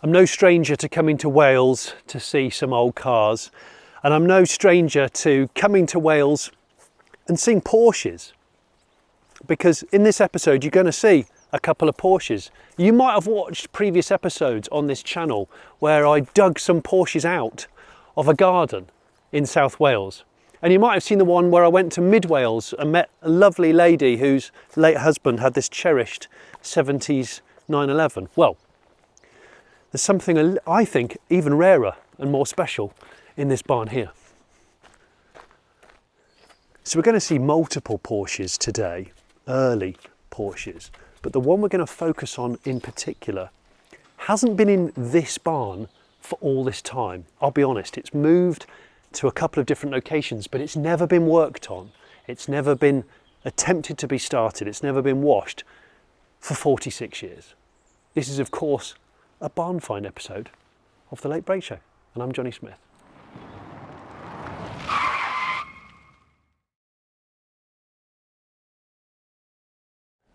I'm no stranger to coming to Wales to see some old cars, and I'm no stranger to coming to Wales and seeing Porsches, because in this episode you're going to see a couple of Porsches. You might have watched previous episodes on this channel where I dug some Porsches out of a garden in South Wales, and you might have seen the one where I went to mid Wales and met a lovely lady whose late husband had this cherished 70s 911. Well, there's something I think even rarer and more special in this barn here. So we're going to see multiple Porsches today, early Porsches, but the one we're going to focus on in particular hasn't been in this barn for all this time. I'll be honest, it's moved to a couple of different locations, but it's never been worked on. It's never been attempted to be started. It's never been washed for 46 years. This is, of course, a barn find episode of The Late Break Show, and I'm Jonny Smith.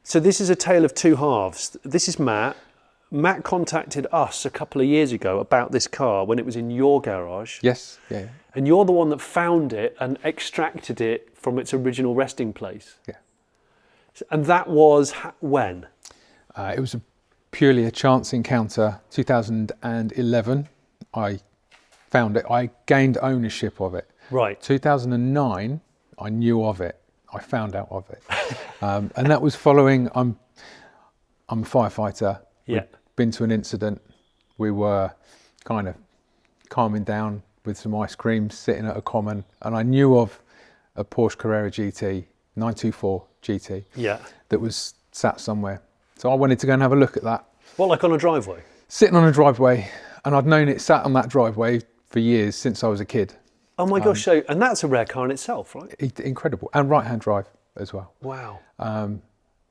So this is a tale of two halves. This is Matt. Matt contacted us a couple of years ago about this car when it was in your garage. Yes, yeah. And you're the one that found it and extracted it from its original resting place. Yeah. And that was when? It was purely a chance encounter. 2011, I found it. I gained ownership of it. Right. 2009, I knew of it. I found out of it. And that was following, I'm a firefighter. Yeah. We'd been to an incident. We were kind of calming down with some ice cream, sitting at a common, and I knew of a Porsche Carrera GT, 924 GT, Yeah. that was sat somewhere. So I wanted to go and have a look at that. What, like on a driveway? Sitting on a driveway, and I'd known it sat on that driveway for years, since I was a kid. Oh my gosh, so, and that's a rare car in itself, right? Incredible, and right-hand drive as well. Wow.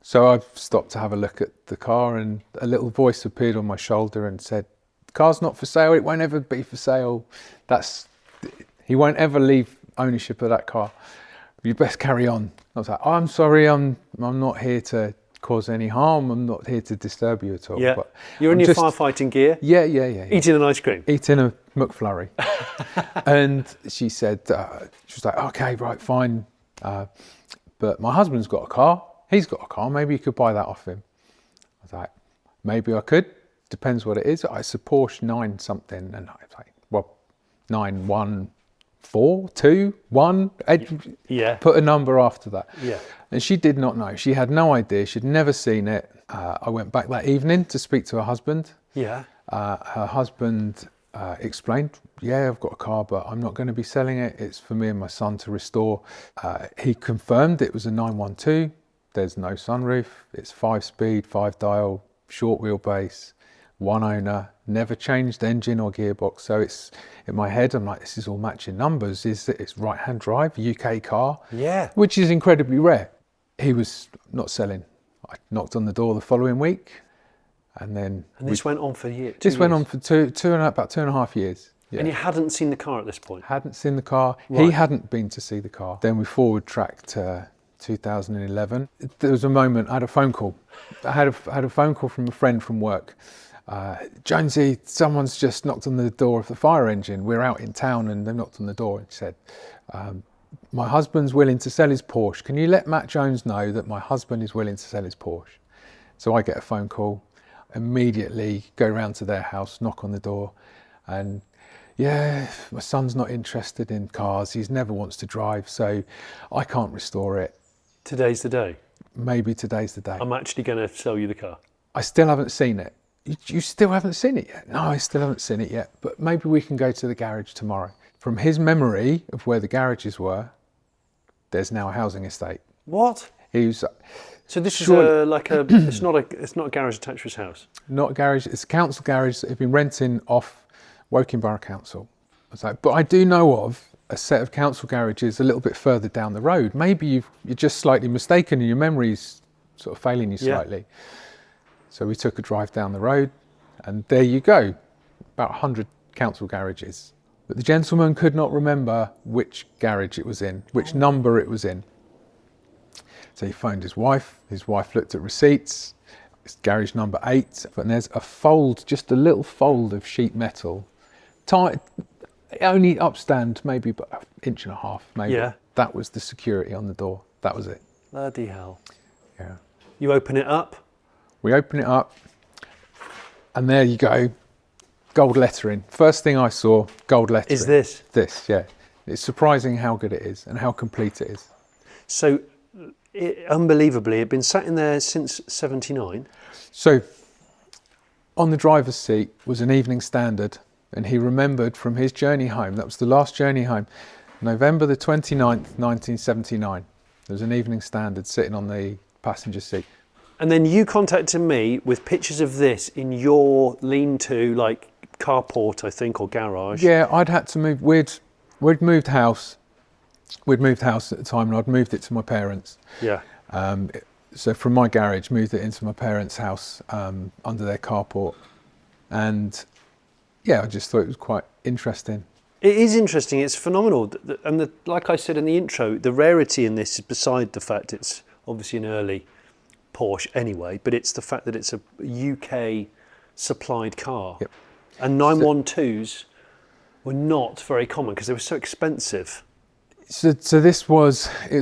So I've stopped to have a look at the car, and a little voice appeared on my shoulder and said, "The car's not for sale, it won't ever be for sale. He won't ever leave ownership of that car. You best carry on." I was like, "Oh, I'm sorry, I'm not here to cause any harm. I'm not here to disturb you at all." Yeah. But You're in your firefighting gear? Yeah. Eating an ice cream? Eating a McFlurry. And she said, she was like, "Okay, right, fine. But my husband's got a car. He's got a car. Maybe you could buy that off him." I was like, "Maybe I could. Depends what it is." It's a Porsche 9 something. And I was like, "Well, 9142 Yeah. Put a number after that." Yeah. And she did not know. She had no idea. She'd never seen it. I went back that evening to speak to her husband. Yeah. Her husband explained, "Yeah, I've got a car, but I'm not going to be selling it. It's for me and my son to restore." He confirmed it was a 912. There's no sunroof. It's 5-speed, 5-dial, short wheelbase, one owner, never changed engine or gearbox. So it's in my head, I'm like, this is all matching numbers. It's right-hand drive, UK car, Yeah. which is incredibly rare. He was not selling. I knocked on the door the following week, and then this went on for years? This went on for about 2.5 years. Yeah. And you hadn't seen the car at this point? Hadn't seen the car. Right. He hadn't been to see the car. Then we forward tracked to 2011. There was a moment, I had a phone call. I had a phone call from a friend from work. "Jonesy, someone's just knocked on the door of the fire engine. We're out in town and they've knocked on the door." And said, "My husband's willing to sell his Porsche. Can you let Matt Jones know that my husband is willing to sell his Porsche?" So I get a phone call, immediately go round to their house, knock on the door, and "Yeah, my son's not interested in cars. He's never wants to drive, so I can't restore it. Today's the day? Maybe today's the day." I'm actually going to sell you the car. "I still haven't seen it." You still haven't seen it yet?" "No, I still haven't seen it yet, but maybe we can go to the garage tomorrow." From his memory of where the garages were, there's now a housing estate. What? He was So this is it's not a garage attached to his house? not a garage, it's a council garage that had been renting off Woking Borough Council. I was like, but I do know of a set of council garages a little bit further down the road. Maybe you're just slightly mistaken and your memory's sort of failing you slightly. Yeah. So we took a drive down the road and there you go, about 100 council garages. But the gentleman could not remember which garage it was in, which number it was in. So he phoned his wife looked at receipts. It's garage number 8, and there's a fold, just a little fold of sheet metal, only upstand maybe about an inch and a half, maybe. Yeah. That was the security on the door. That was it. Bloody hell. Yeah. You open it up. We open it up, and there you go, gold lettering. First thing I saw, gold lettering. Is this? This, yeah. It's surprising how good it is and how complete it is. So, unbelievably, it'd been sat in there since 79. So, on the driver's seat was an Evening Standard, and he remembered from his journey home, that was the last journey home, November the 29th, 1979. There was an Evening Standard sitting on the passenger seat. And then you contacted me with pictures of this in your lean-to, like carport, I think, or garage. Yeah, I'd had to move. We'd moved house. We'd moved house at the time, and I'd moved it to my parents. Yeah. So from my garage, moved it into my parents' house under their carport, and yeah, I just thought it was quite interesting. It is interesting. It's phenomenal, and like I said in the intro, the rarity in this is beside the fact it's obviously an early Porsche anyway, but it's the fact that it's a UK supplied car. Yep. And 912s were not very common because they were so expensive. So it's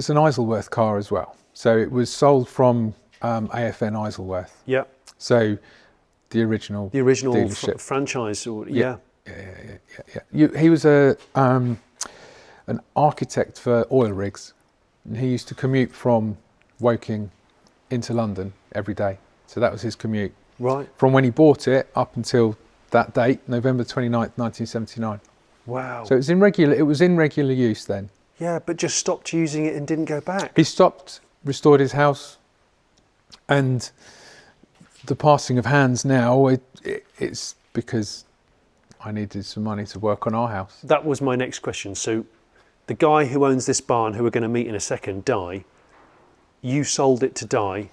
an Isleworth car as well. So it was sold from AFN Isleworth. Yeah. So the original dealership. Franchise. Or, Yeah. He was an architect for oil rigs, and he used to commute from Woking into London every day. So that was his commute. Right. From when he bought it up until that date, November 29th, 1979. Wow. So it was in regular use then. Yeah, but just stopped using it and didn't go back. He stopped, restored his house, and the passing of hands now, it's because I needed some money to work on our house. That was my next question. So the guy who owns this barn, who we're going to meet in a second, Di, you sold it to Di.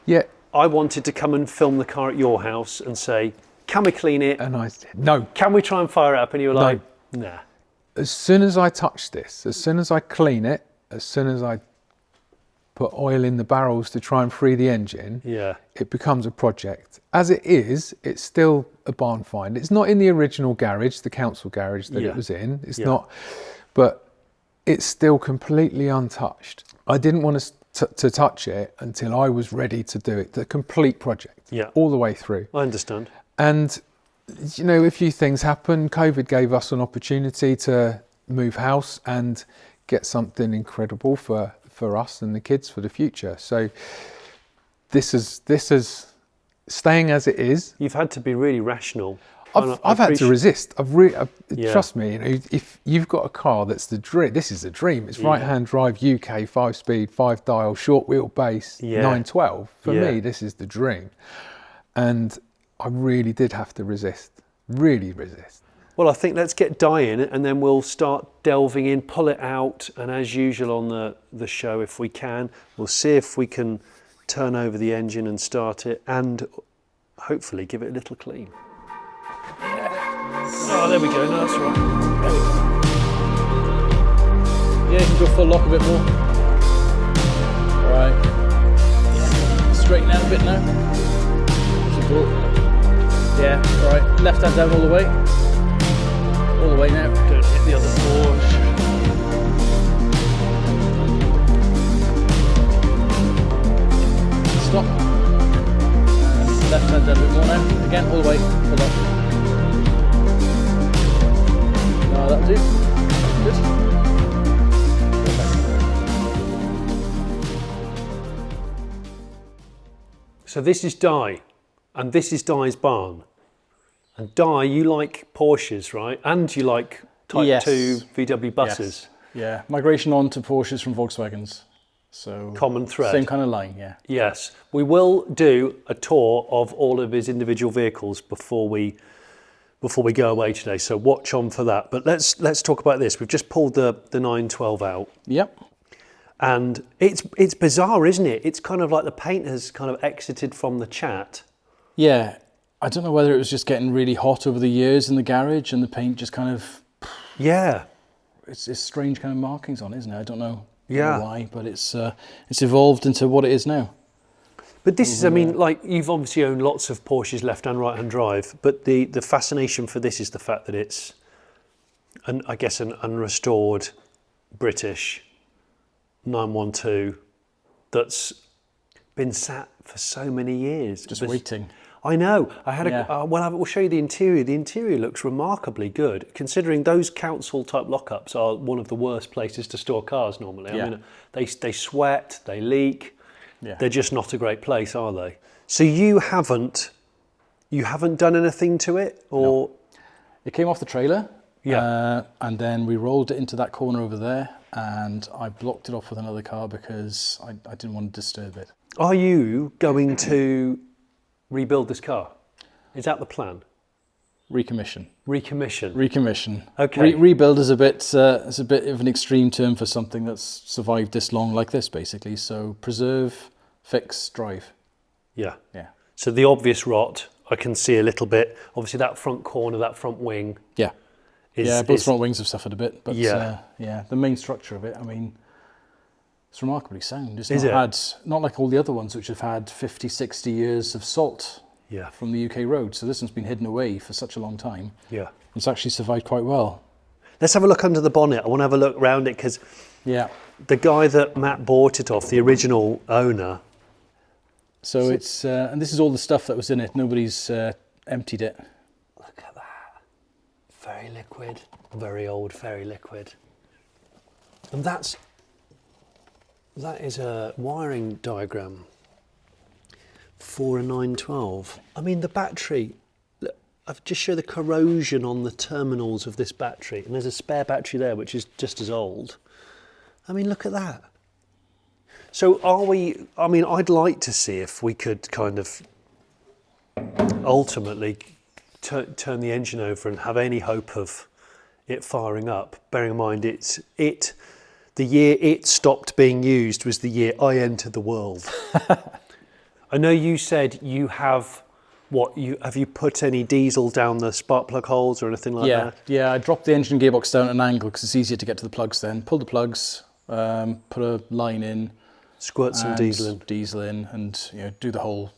Yeah. I wanted to come and film the car at your house and say, can we clean it? And I said, no. Can we try and fire it up? And you were like, nah. As soon as I touch this, as soon as I clean it, as soon as I put oil in the barrels to try and free the engine, yeah, it becomes a project. As it is, it's still a barn find. It's not in the original garage, the council garage that it was in. It's not, but it's still completely untouched. I didn't want to touch it until I was ready to do it, the complete project, all the way through. I understand. And, you know, a few things happened. COVID gave us an opportunity to move house and get something incredible for us and the kids for the future. So this is staying as it is. You've had to be really rational. I've had to resist. Trust me, you know, if you've got a car that's the dream, this is the dream. It's right-hand drive, UK, 5-speed, 5-dial, short wheelbase, 912. For me, this is the dream. And I really did have to resist, really resist. Well, I think let's get Di in and then we'll start delving in, pull it out. And as usual on the show, if we can, we'll see if we can turn over the engine and start it and hopefully give it a little clean. Oh, there we go. No, that's all right. There we go. Yeah, you can go full lock a bit more. All right. Yeah. Straighten out a bit now. Yeah, all right. Left hand down all the way. All the way now. Don't hit the other Porsche. Stop. Left hand down a bit more now. Again, all the way. Full up. No, that'll do. Good. So this is Di, and this is Di's barn. And Di, you like Porsches, right? And you like Type 2 VW buses. Yes. Yeah, migration on to Porsches from Volkswagens. So common thread. Same kind of line, yeah. Yes. We will do a tour of all of his individual vehicles before we go away today. So watch on for that. But let's talk about this. We've just pulled the 912 out. Yep. And it's bizarre, isn't it? It's kind of like the paint has kind of exited from the chat. Yeah. I don't know whether it was just getting really hot over the years in the garage and the paint just kind of... Yeah. It's strange kind of markings on it, isn't it? I don't know, why, but it's evolved into what it is now. But this is, I mean, like you've obviously owned lots of Porsches left and right hand drive, but the fascination for this is the fact that it's, I guess, an unrestored British 912 that's been sat for so many years. Just waiting. I know. I had Yeah. well, I will show you the interior. The interior looks remarkably good, considering those council type lockups are one of the worst places to store cars normally. Yeah. I mean, they sweat, they leak. Yeah. They're just not a great place, are they? So you haven't done anything to it, or No. It came off the trailer. Yeah. And then we rolled it into that corner over there, and I blocked it off with another car because I didn't want to disturb it. are you going to rebuild this car? Is that the plan? Recommission. Recommission. Okay. Rebuild is a bit of an extreme term for something that's survived this long like this, basically. So preserve, fix, drive. Yeah. Yeah. So the obvious rot, I can see a little bit. Obviously, that front corner, that front wing. Yeah. Both front wings have suffered a bit, but the main structure of it, I mean, it's remarkably sound. It's not like all the other ones which have had 50, 60 years of salt from the UK road. So this one's been hidden away for such a long time. Yeah. It's actually survived quite well. Let's have a look under the bonnet. I want to have a look around it because the guy that Matt bought it off, the original owner. So it's, and this is all the stuff that was in it. Nobody's emptied it. Look at that. Very liquid. Very old, very liquid. And that is a wiring diagram for a 912. I mean, the battery, look, I've just showed the corrosion on the terminals of this battery, and there's a spare battery there which is just as old. I mean, look at that. So I'd like to see if we could kind of ultimately turn the engine over and have any hope of it firing up, bearing in mind the year it stopped being used was the year I entered the world. I know you said you have have you put any diesel down the spark plug holes or anything like that? Yeah, I dropped the engine gearbox down at an angle because it's easier to get to the plugs then. Pull the plugs, put a line in, squirt some diesel in, and do the whole,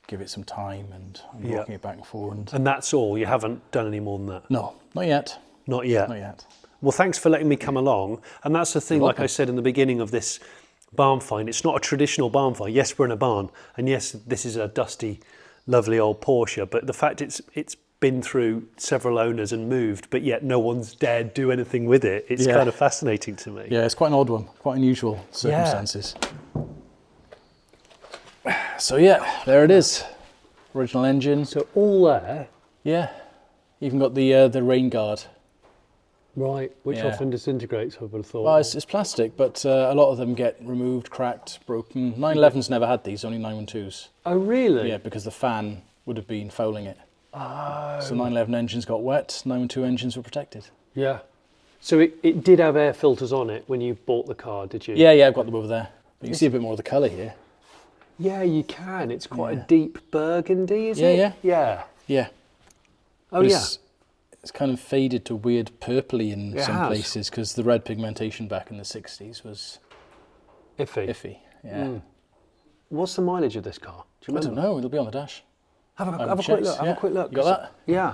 give it some time and rocking it back and forward. And that's all? You haven't done any more than that? No, not yet. Not yet? Not yet. Well, thanks for letting me come along. And that's the thing, like I said in the beginning of this barn find, it's not a traditional barn find. Yes, we're in a barn, and yes, this is a dusty, lovely old Porsche, but the fact it's been through several owners and moved, but yet no one's dared do anything with it, it's kind of fascinating to me. Yeah, it's quite an odd one, quite unusual circumstances. So yeah, there it is. Original engine. So all there. Yeah. Even got the rain guard. Right, which often disintegrates, I would have thought. Well, it's plastic, but a lot of them get removed, cracked, broken. 911s never had these, only 912s. Oh, really? Yeah, because the fan would have been fouling it. Oh. So 911 engines got wet, 912 engines were protected. Yeah. So it did have air filters on it when you bought the car, did you? Yeah, I've got them over there. But you can see a bit more of the colour here. Yeah, you can. It's quite a deep burgundy, is it? Yeah. Oh, but yeah. It's kind of faded to weird purpley in some places because the red pigmentation back in the 60s was iffy. Yeah. Mm. What's the mileage of this car? Do you remember? I don't know. It'll be on the dash. Have a quick look. Have a quick look. You got that? Yeah.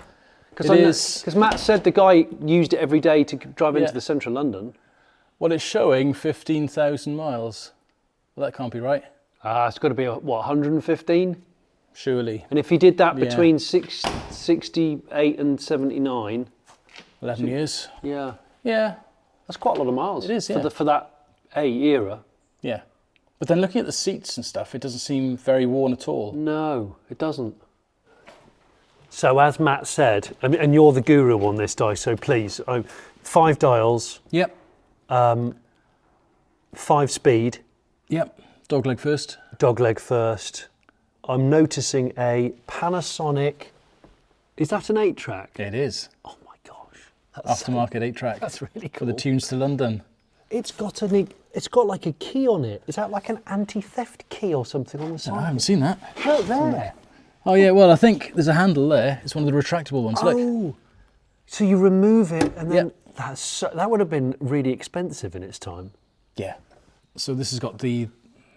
Because Matt said the guy used it every day to drive into the central London. Well, it's showing 15,000 miles. Well, that can't be right. It's got to be, 115? Surely. And if he did that between 68 and 79... 11 years. Yeah. Yeah. That's quite a lot of miles. It is, yeah. For that era. Yeah. But then looking at the seats and stuff, it doesn't seem very worn at all. No, it doesn't. So as Matt said, and you're the guru on this, Di, so please, 5 dials. Yep. 5 speed. Yep. Dogleg first. Dogleg first. I'm noticing a Panasonic. Is that an 8-track? It is. Oh my gosh. That's aftermarket 8-track. That's really cool. For the tunes to London. It's got like a key on it. Is that like an anti-theft key or something on the side? I haven't seen that. Look there. Oh yeah, well I think there's a handle there. It's one of the retractable ones. Look. Oh, so you remove it and then that would have been really expensive in its time. Yeah. So this has got the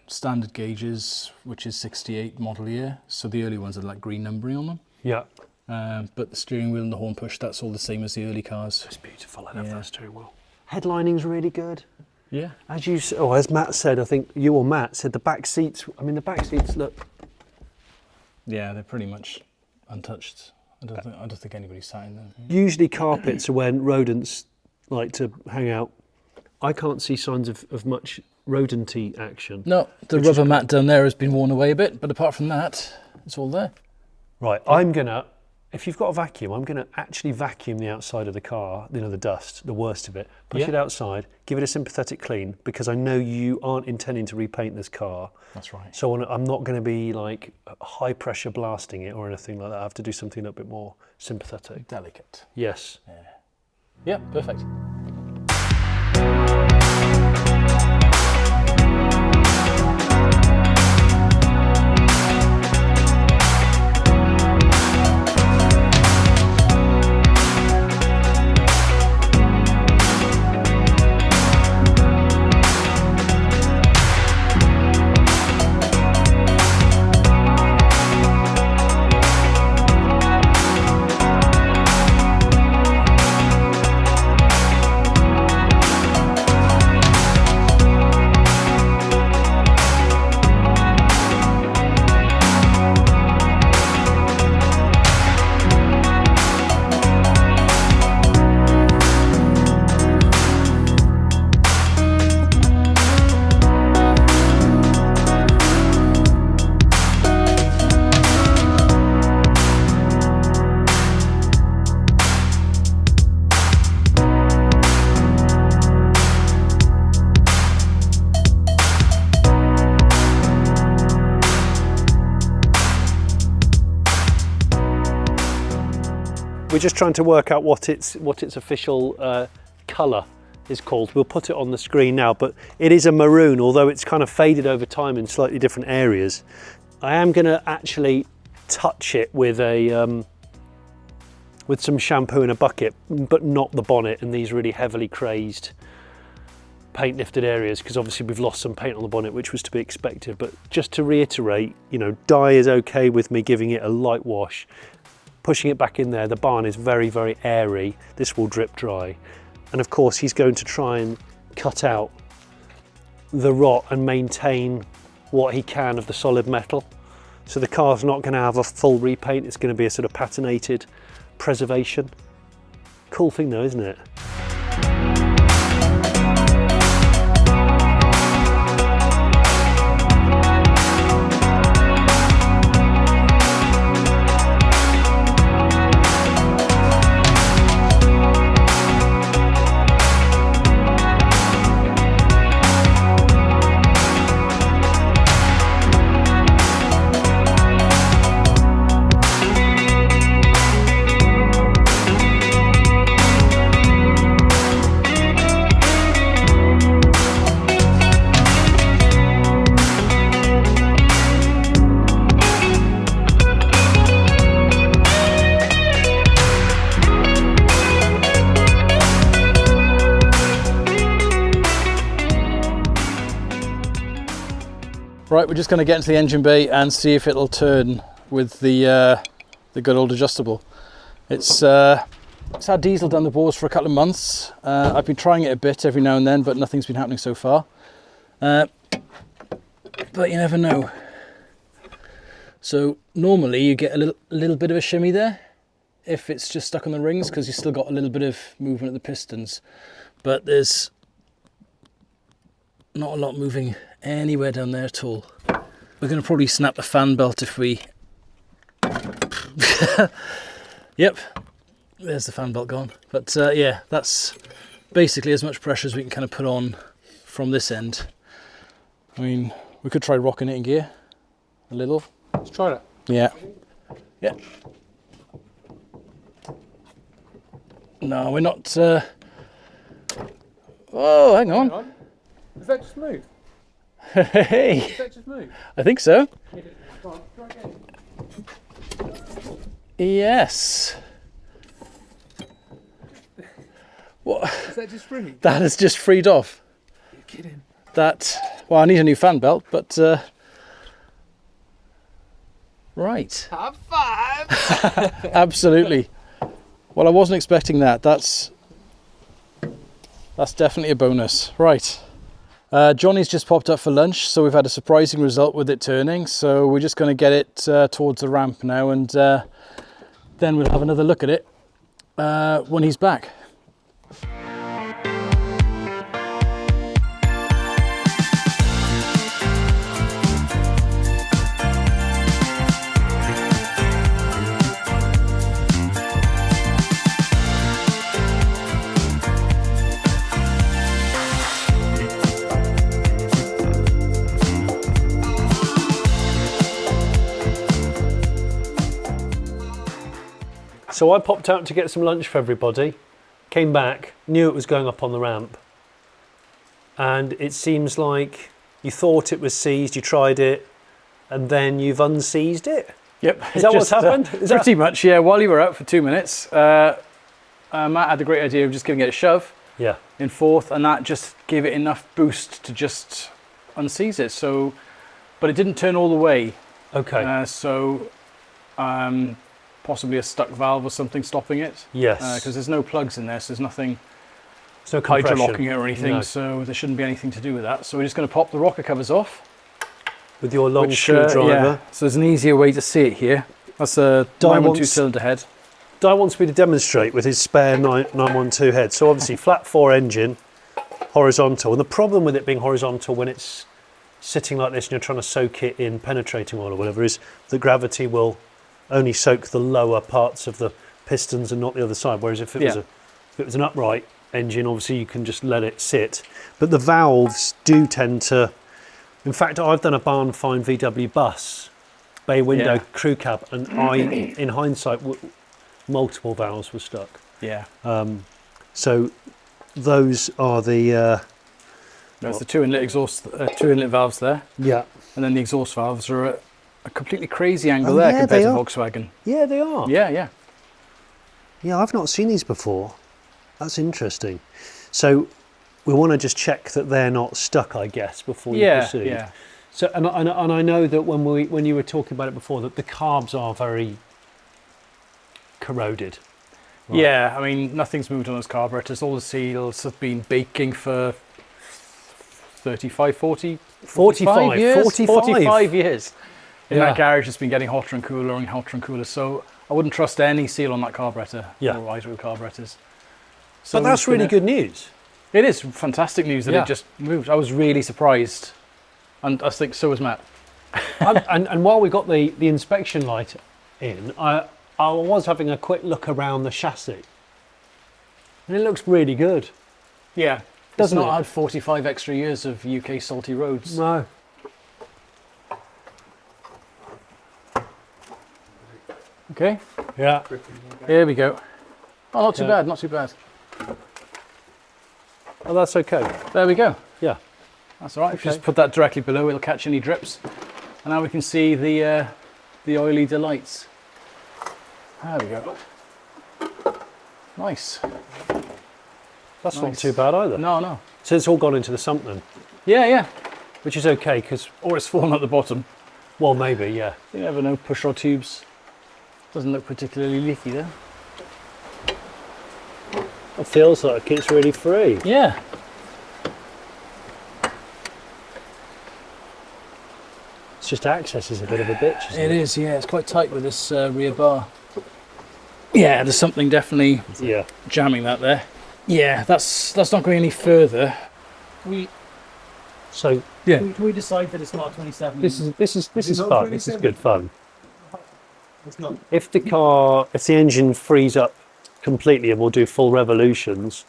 standard gauges, which is 68 model year. So the early ones are like green numbering on them. Yeah. But the steering wheel and the horn push, that's all the same as the early cars. It's beautiful. I love that steering wheel. Headlining's really good. Yeah. As Matt said, I think you or Matt said the back seats. I mean, the back seats look. Yeah, they're pretty much untouched. I don't think anybody's sat in them. Usually carpets are when rodents like to hang out. I can't see signs of much rodenty action. No, the rubber mat down there has been worn away a bit, but apart from that, it's all there. Right, if you've got a vacuum, I'm gonna actually vacuum the outside of the car, the dust, the worst of it, push it outside, give it a sympathetic clean, because I know you aren't intending to repaint this car. That's right. So I'm not gonna be like high pressure blasting it or anything like that. I have to do something a bit more sympathetic. Delicate. Yes. Yeah, perfect. We're just trying to work out what its official colour is called. We'll put it on the screen now, but it is a maroon, although it's kind of faded over time in slightly different areas. I am going to actually touch it with with some shampoo in a bucket, but not the bonnet and these really heavily crazed paint lifted areas, because obviously we've lost some paint on the bonnet, which was to be expected. But just to reiterate, dye is okay with me giving it a light wash. Pushing it back in there, the barn is very, very airy. This will drip dry. And of course, he's going to try and cut out the rot and maintain what he can of the solid metal. So the car's not going to have a full repaint. It's going to be a sort of patinated preservation. Cool thing though, isn't it? Right, we're just going to get into the engine bay and see if it'll turn with the good old adjustable. It's had diesel down the bores for a couple of months. I've been trying it a bit every now and then, but nothing's been happening so far. But you never know. So normally you get a little bit of a shimmy there if it's just stuck on the rings, because you've still got a little bit of movement of the pistons. But there's not a lot moving anywhere down there at all. We're going to probably snap the fan belt if we... Yep, there's the fan belt gone. But yeah, that's basically as much pressure as we can kind of put on from this end. I mean, we could try rocking it in gear a little. Let's try that. Yeah. Yeah. No, we're not... Oh, hang on. Does that just move? Hey! Does that just move? I think so. Try again. Yes. What? Is that just free? That has just freed off. You're kidding. That Well, I need a new fan belt, but right. Have fun. Absolutely. Well, I wasn't expecting that. That's definitely a bonus. Right. Johnny's just popped up for lunch, so we've had a surprising result with it turning. So we're just going to get it towards the ramp now, and then we'll have another look at it when he's back. So I popped out to get some lunch for everybody, came back, knew it was going up on the ramp, and it seems like you thought it was seized, you tried it, and then you've unseized it. Yep. Is that what's happened? Pretty much, yeah. While you were out for 2 minutes, Matt had the great idea of just giving it a shove in fourth, and that just gave it enough boost to just unseize it. So, but it didn't turn all the way. Okay. Possibly a stuck valve or something stopping it. Yes. Because there's no plugs in there, so there's nothing no hydrolocking it or anything, no. So there shouldn't be anything to do with that. So we're just going to pop the rocker covers off. With your long screwdriver. Yeah. So there's an easier way to see it here. That's a 912 cylinder head. Di wants me to demonstrate with his spare 912 head. So obviously flat 4 engine, horizontal. And the problem with it being horizontal when it's sitting like this and you're trying to soak it in penetrating oil or whatever is the gravity will only soak the lower parts of the pistons and not the other side. Whereas if it was an upright engine, obviously you can just let it sit. But the valves do tend to. In fact, I've done a barnfind VW bus, bay window crew cab, and in hindsight, multiple valves were stuck. Yeah. So those are the. There's the 2 inlet exhaust, 2 inlet valves there. Yeah. And then the exhaust valves are at a completely crazy angle there compared to Volkswagen. Yeah, they are. Yeah. Yeah, I've not seen these before. That's interesting. So we want to just check that they're not stuck, I guess, before you proceed. Yeah. So and I know that when you were talking about it before, that the carbs are very corroded. Right. Yeah, I mean nothing's moved on those carburetors. All the seals have been baking for 45 years. In that garage, it's been getting hotter and cooler. So I wouldn't trust any seal on that carburetor or either carburetors. So but that's really good news. It is fantastic news that it just moved. I was really surprised, and I think so was Matt. and while we got the inspection light in, I was having a quick look around the chassis, and it looks really good. Yeah, doesn't it? Had 45 extra years of UK salty roads. No. Okay. Yeah. Here we go. Oh, not too bad. Not too bad. Oh, that's okay. There we go. Yeah. That's all right. Just put that directly below. It'll catch any drips. And now we can see the oily delights. There we go. Nice. That's not too bad either. No. So it's all gone into the sump then? Yeah. Which is okay, because... Or it's fallen at the bottom. Well, maybe, yeah. You never know. Push rod tubes. Doesn't look particularly leaky there. It feels like it's really free. Yeah. It's just access is a bit of a bitch, isn't it? It is, yeah. It's quite tight with this rear bar. Yeah, there's something definitely jamming that there. Yeah, that's not going any further. We decide that it's not 27. This is fun. This is good fun. If the engine frees up completely and we'll do full revolutions,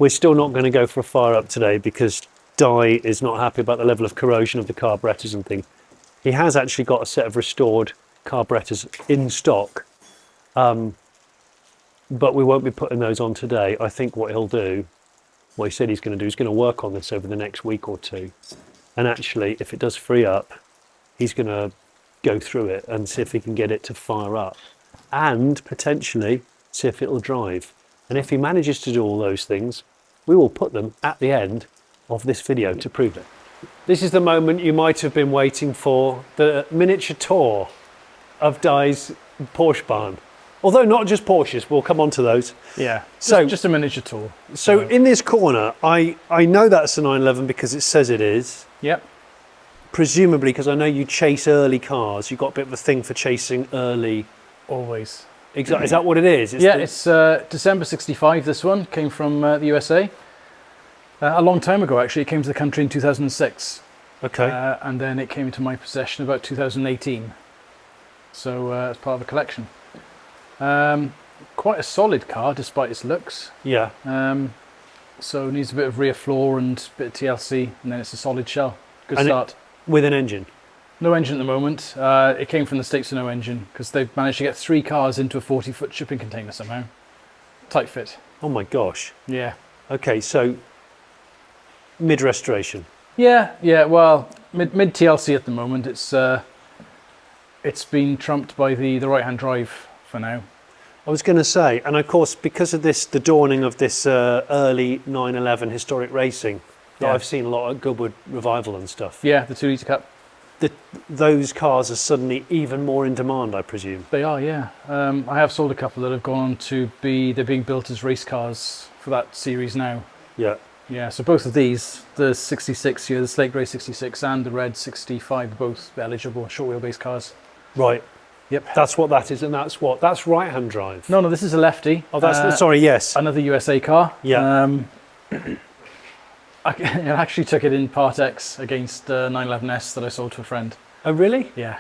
we're still not going to go for a fire up today because Di is not happy about the level of corrosion of the carburetors and things. He has actually got a set of restored carburetors in stock, but we won't be putting those on today. I think what he'll do, what he said he's going to do, is going to work on this over the next week or two. And actually, if it does free up, he's going to go through it and see if he can get it to fire up and potentially see if it'll drive. And if he manages to do all those things, we will put them at the end of this video to prove it. This is the moment you might have been waiting for, the miniature tour of Di's Porsche barn. Although not just Porsches, we'll come on to those. Yeah, so just a miniature tour. So in this corner, I know that's a 911 because it says it is. Yep. Presumably because I know you chase early cars. You've got a bit of a thing for chasing early. Always. Exactly. Is that what it is? It's December 65, this one. Came from the USA. A long time ago, actually. It came to the country in 2006. Okay. And then it came into my possession about 2018. So it's part of a collection. Quite a solid car, despite its looks. Yeah. So it needs a bit of rear floor and a bit of TLC, and then it's a solid shell. Good start. With an engine? No engine at the moment. It came from the States with no engine, because they've managed to get 3 cars into a 40-foot shipping container somehow. Tight fit. Oh my gosh. Yeah. Okay, so mid-restoration. Yeah, well, mid TLC at the moment. It's been trumped by the right-hand drive for now. I was going to say, and of course, because of this, the dawning of this early 911 historic racing, that I've seen a lot of Goodwood Revival and stuff. Yeah, the 2 litre Cup. Those cars are suddenly even more in demand, I presume. They are, yeah. I have sold a couple that have gone on to they're being built as race cars for that series now. Yeah. Yeah, so both of these, the 66 here, the slate grey 66 and the red 65, are both eligible short wheelbase cars. Right. Yep. That's what that is, and that's right-hand drive. No, this is a lefty. Oh, sorry, yes. Another USA car. Yeah. I actually took it in Part X against 911S that I sold to a friend. Oh, really? Yeah.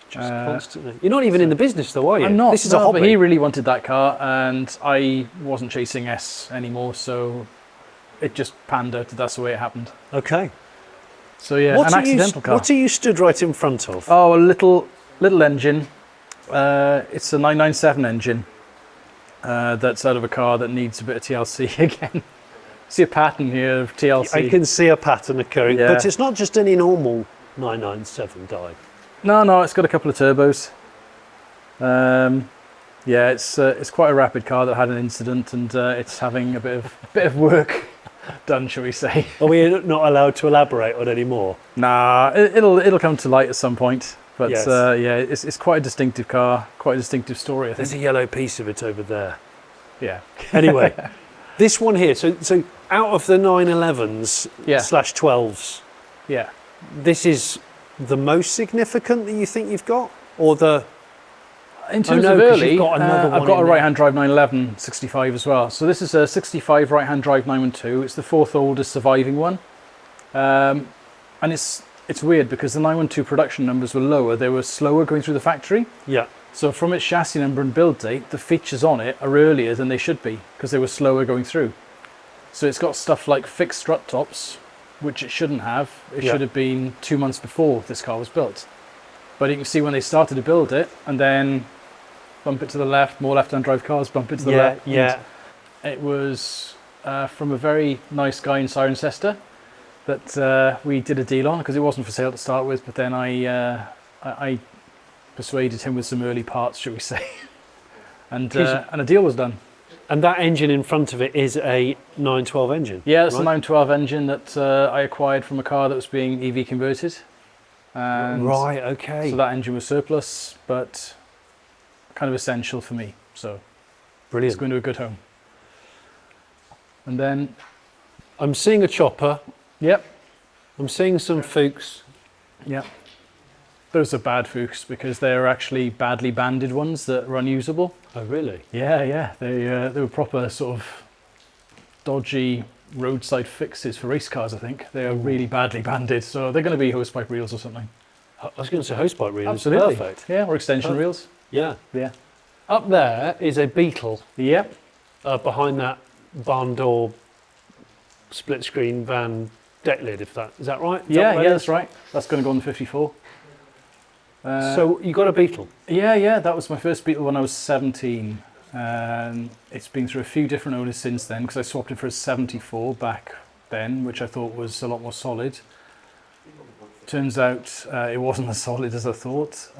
Just constantly. You're not even in the business, though, are you? I'm not. This is a hobby. But he really wanted that car, and I wasn't chasing S anymore, so it just panned out that that's the way it happened. Okay. So yeah, an accidental car. What are you stood right in front of? Oh, a little engine. It's a 997 engine that's out of a car that needs a bit of TLC again. See a pattern here of TLC. I can see a pattern occurring, yeah. But it's not just any normal 997 Di. No, it's got a couple of turbos. Yeah, it's quite a rapid car that had an incident, and it's having a bit of work done, shall we say? Are we not allowed to elaborate on any more? Nah, it'll come to light at some point. But yes. Yeah, it's quite a distinctive car, quite a distinctive story, I think. There's a yellow piece of it over there. Yeah. Anyway, this one here. So out of the 911s / 12s, yeah, this is the most significant that you think you've got, or the? In terms of early, you've got another one I've got a right-hand drive 911 65 as well. So this is a 65 right-hand drive 912. It's the 4th oldest surviving one, and it's weird because the 912 production numbers were lower. They were slower going through the factory. Yeah. So from its chassis number and build date, the features on it are earlier than they should be because they were slower going through. So it's got stuff like fixed strut tops, which it shouldn't have. It should have been 2 months before this car was built. But you can see when they started to build it, and then bump it to the left, more left-hand drive cars, bump it to the left. Yeah. It was from a very nice guy in Cirencester that we did a deal on because it wasn't for sale to start with, but then I persuaded him with some early parts, shall we say, and a deal was done. And that engine in front of it is a 912 engine? Yeah, it's a 912 engine that I acquired from a car that was being EV converted. And right, okay. So that engine was surplus, but kind of essential for me. So brilliant. It's going to a good home. And then I'm seeing a chopper. Yep. I'm seeing some Fuchs. Yep. Those are bad Fuchs because they're actually badly banded ones that are unusable. Oh, really? Yeah. They were proper sort of dodgy roadside fixes for race cars, I think. They are really badly banded, so they're going to be hosepipe reels or something. I was going to say hosepipe reels. Absolutely. Perfect. Yeah, or extension reels. Yeah. Yeah. Up there is a Beetle. Yep. Behind that barn door split screen van deck lid, is that right? Yeah, that's right. That's going to go on the 54. So you got a Beetle? Yeah, that was my first Beetle when I was 17. It's been through a few different owners since then because I swapped it for a 74 back then, which I thought was a lot more solid. Turns out it wasn't as solid as I thought.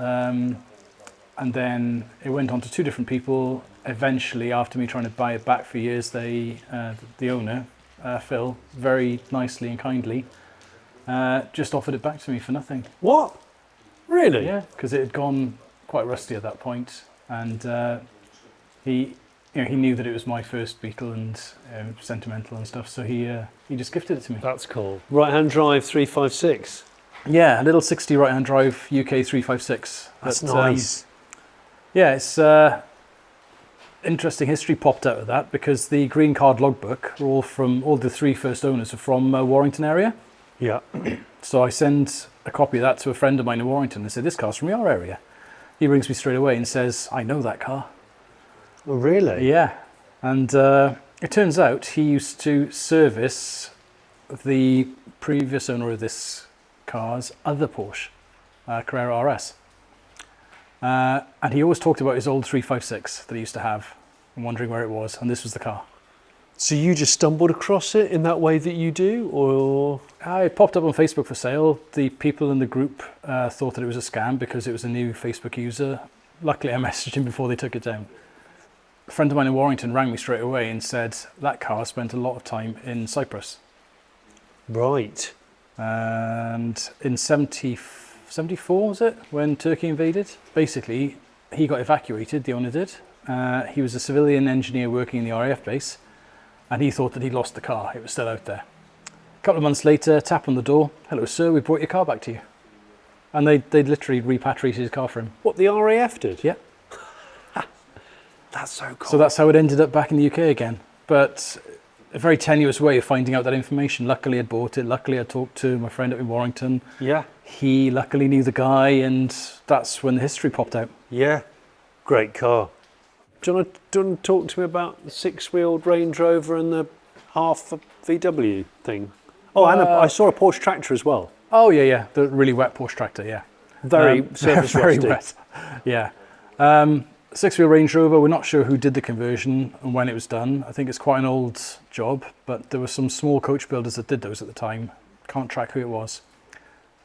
And then it went on to 2 different people. Eventually, after me trying to buy it back for years, the owner, Phil, very nicely and kindly just offered it back to me for nothing. What? Really? Yeah, because it had gone quite rusty at that point, and he knew that it was my first Beetle and sentimental and stuff, so he just gifted it to me. That's cool. Right-hand drive 356. Yeah, a little 60 right-hand drive UK 356. That's nice. Yeah, it's interesting history popped out of that, because the green card logbook are all the 3 first owners are from Warrington area. Yeah. So I send a copy of that to a friend of mine in Warrington and say, this car's from your area. He rings me straight away and says, I know that car. Oh, really? Yeah. And it turns out he used to service the previous owner of this car's other Porsche, Carrera RS. And he always talked about his old 356 that he used to have, and wondering where it was, and this was the car. So you just stumbled across it in that way that you do, or? It popped up on Facebook for sale. The people in the group thought that it was a scam because it was a new Facebook user. Luckily, I messaged him before they took it down. A friend of mine in Warrington rang me straight away and said that car spent a lot of time in Cyprus. Right. And in 74, was it, when Turkey invaded? Basically, he got evacuated, the owner did. He was a civilian engineer working in the RAF base, and he thought that he'd lost the car. It was still out there. A couple of months later, tap on the door. Hello, sir, we brought your car back to you. And they literally repatriated his car for him. What, the RAF did? Yeah. That's so cool. So that's how it ended up back in the UK again. But a very tenuous way of finding out that information. Luckily, I'd bought it. Luckily, I talked to my friend up in Warrington. Yeah. He luckily knew the guy, and that's when the history popped out. Yeah. Great car. Do you want to talk to me about the 6-wheeled Range Rover and the half VW thing? Oh, and I saw a Porsche tractor as well. Oh, yeah. The really wet Porsche tractor, yeah. Very surface very rusty. wet. Yeah. 6-wheel Range Rover, we're not sure who did the conversion and when it was done. I think it's quite an old job, but there were some small coach builders that did those at the time. Can't track who it was.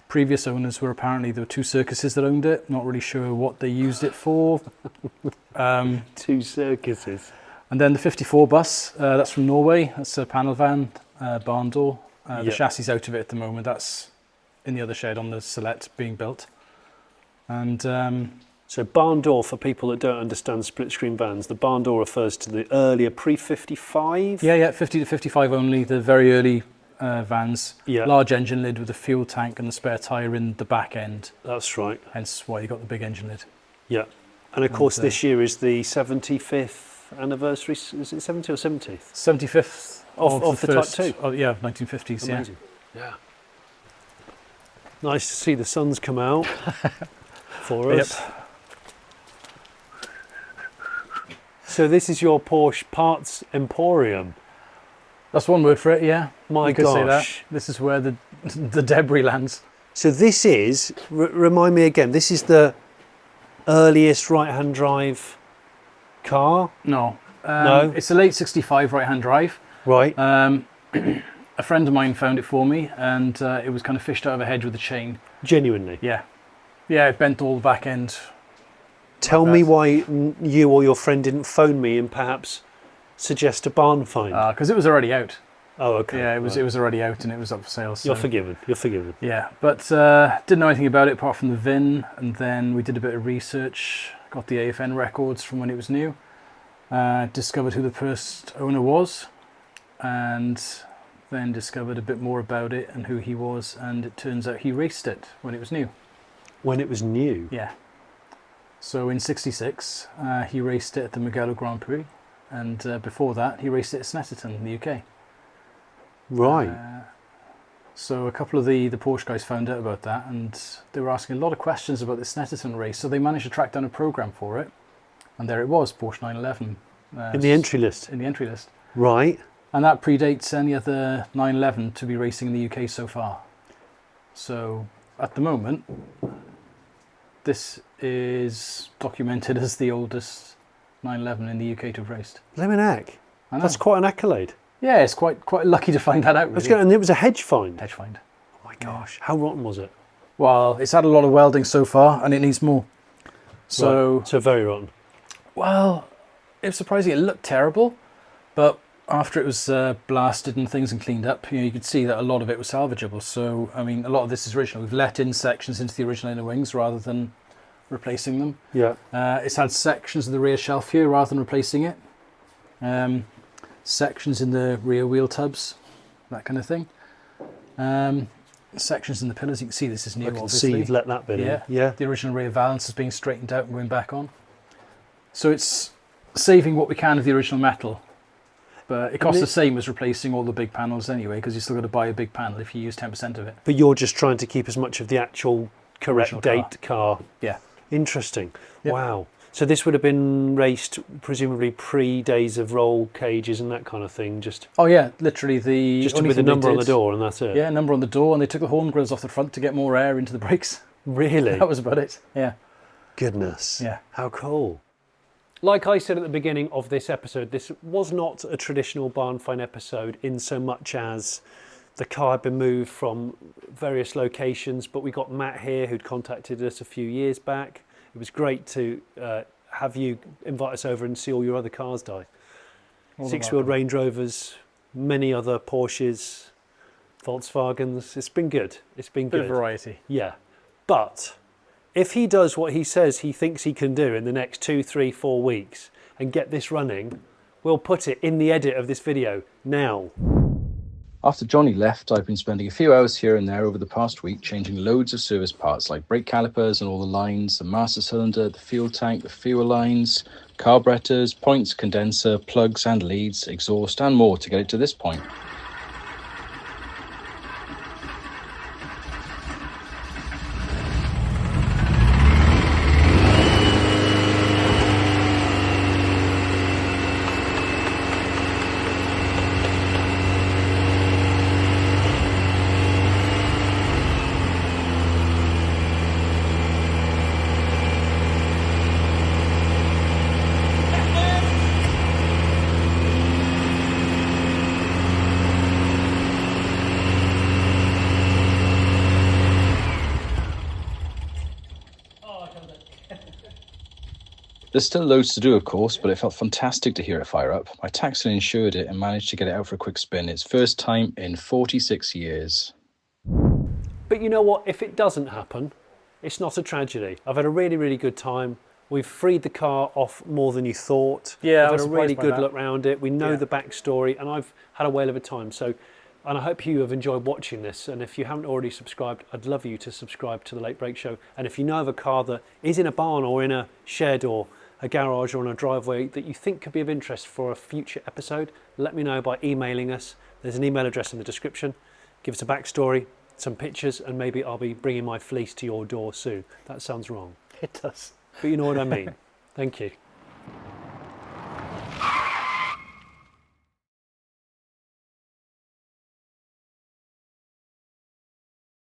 Previous owners were apparently, there were 2 circuses that owned it. Not really sure what they used it for. 2 circuses. And then the 54 bus, that's from Norway. That's a panel van, barn door. The chassis out of it at the moment. That's in the other shed on the Select being built. And so barn door, for people that don't understand split screen vans, the barn door refers to the earlier pre-55? Yeah, 50 to 55 only, the very early vans. Yeah. Large engine lid with a fuel tank and the spare tyre in the back end. That's right. Hence why you got the big engine lid. Yeah. And of course this year is the 75th anniversary, is it 70 or 70th? 75th of the first, Type 2? Oh, yeah, 1950s, Amazing. Yeah. Nice to see the sun's come out for us. Yep. So this is your Porsche parts emporium. That's one word for it, yeah. My you could say that. gosh. This is where the debris lands. So this is, remind me again, this is the earliest right-hand drive car? No. No? It's a late 65 right-hand drive. Right. A friend of mine found it for me, and it was kind of fished out of a hedge with a chain. Genuinely? Yeah. Yeah, it bent all the back end. Tell me why you or your friend didn't phone me and perhaps suggest a barn find. Because it was already out. Oh, okay. Yeah, it was already out and it was up for sale. So. You're forgiven. You're forgiven. Yeah, but didn't know anything about it apart from the VIN, and then we did a bit of research, got the AFN records from when it was new, discovered who the first owner was, and then discovered a bit more about it and who he was, and it turns out he raced it when it was new. When it was new? Yeah. So in '66, he raced it at the Mugello Grand Prix, and before that, he raced it at Snetterton in the UK. Right. So a couple of the Porsche guys found out about that, and they were asking a lot of questions about the Snetterton race, so they managed to track down a program for it, and there it was, Porsche 911. In the entry list? In the entry list. Right. And that predates any other 911 to be racing in the UK so far. So at the moment, this is documented as the oldest 911 in the UK to have raced. Blimmin' heck. That's quite an accolade. Yeah, it's quite lucky to find that out, really. And it was a hedge find? Hedge find. Oh my gosh. How rotten was it? Well, it's had a lot of welding so far, and it needs more. So, right. So very rotten. Well, it was surprising. It looked terrible, but after it was blasted and things and cleaned up, you could see that a lot of it was salvageable. So, I mean, a lot of this is original. We've let in sections into the original inner wings rather than replacing them. Yeah. It's had sections of the rear shelf here rather than replacing it. Sections in the rear wheel tubs, that kind of thing. Sections in the pillars. You can see this is new, I can obviously. see you've let that bit in. Yeah. The original rear valance is being straightened out and going back on. So it's saving what we can of the original metal. But it costs the same as replacing all the big panels anyway, because you're still got to buy a big panel if you use 10% of it. But you're just trying to keep as much of the actual correct Original date car. Yeah. Interesting. Yep. Wow. So this would have been raced presumably pre-days of roll cages and that kind of thing. Oh yeah, literally the just only with a thing they number on the did- door and that's it. Yeah, number on the door, and they took the horn grills off the front to get more air into the brakes. Really? That was about it. Yeah. Goodness. Yeah. How cool. Like I said at the beginning of this episode, this was not a traditional barn find episode in so much as the car had been moved from various locations, but we got Matt here who'd contacted us a few years back. It was great to have you invite us over and see all your other cars, Di. Six-wheeled Range Rovers, many other Porsches, Volkswagens. It's been good. It's been Bit good. of variety. Yeah. But if he does what he says he thinks he can do in the next 2, 3, 4 weeks and get this running, we'll put it in the edit of this video now. After Jonny left, I've been spending a few hours here and there over the past week changing loads of service parts like brake calipers and all the lines, the master cylinder, the fuel tank, the fuel lines, carburetors, points, condenser, plugs and leads, exhaust and more to get it to this point. There's still loads to do, of course, but it felt fantastic to hear it fire up. I taxed and insured it and managed to get it out for a quick spin. Its first time in 46 years. But you know what? If it doesn't happen, it's not a tragedy. I've had a really, really good time. We've freed the car off more than you thought. Yeah, I We've was had a really surprised by good that. look around it. We know Yeah. the backstory, and I've had a whale of a time. So, and I hope you have enjoyed watching this. And if you haven't already subscribed, I'd love you to subscribe to the Late Break Show. And if you know of a car that is in a barn or in a shed or a garage or on a driveway that you think could be of interest for a future episode, let me know by emailing us. There's an email address in the description. Give us a backstory, some pictures, and maybe I'll be bringing my fleece to your door soon. That sounds wrong, It does. but you know what I mean. Thank you.